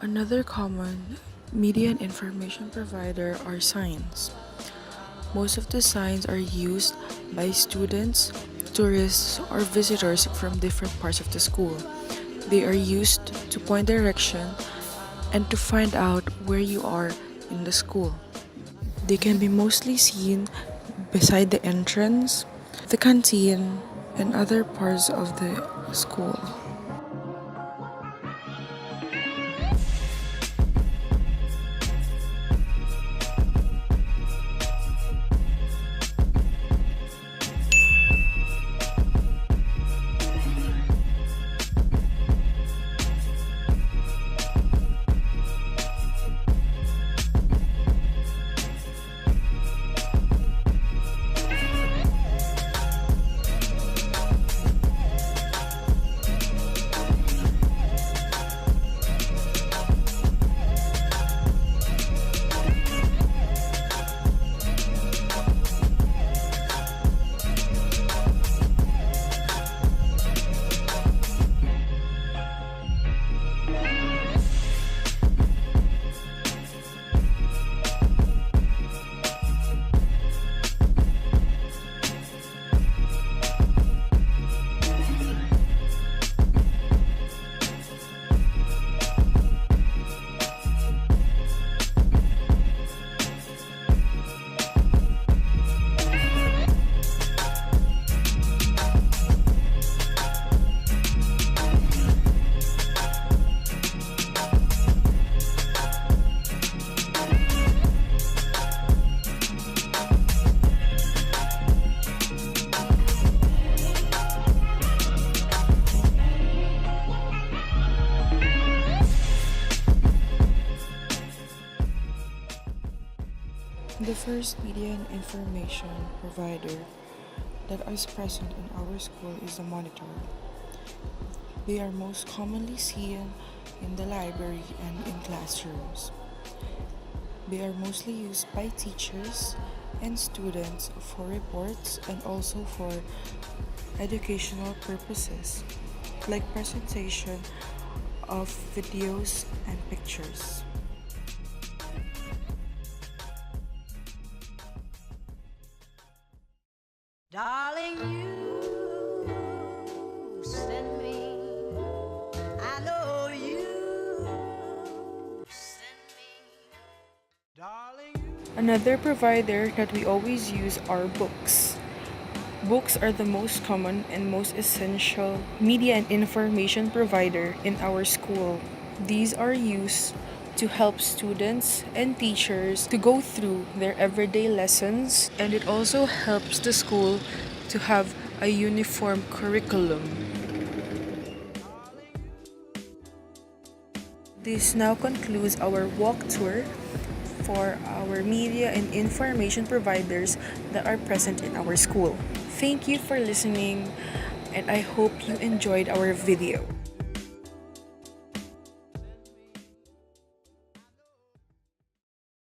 Another common media and information provider are signs. Most of the signs are used by students, tourists, or visitors from different parts of the school. They are used to point direction and to find out where you are in the school. They can be mostly seen beside the entrance, the canteen, and other parts of the school. The first media and information provider that is present in our school is the monitor. They are most commonly seen in the library and in classrooms. They are mostly used by teachers and students for reports and also for educational purposes, like presentation of videos and pictures. Darling, you send me. I know you send me. Darling, Another provider that we always use are books. Books are the most common and most essential media and information provider in our school. These are used to help students and teachers to go through their everyday lessons, and it also helps the school to have a uniform curriculum. This now concludes our walk tour for our media and information providers that are present in our school. Thank you for listening, and I hope you enjoyed our video.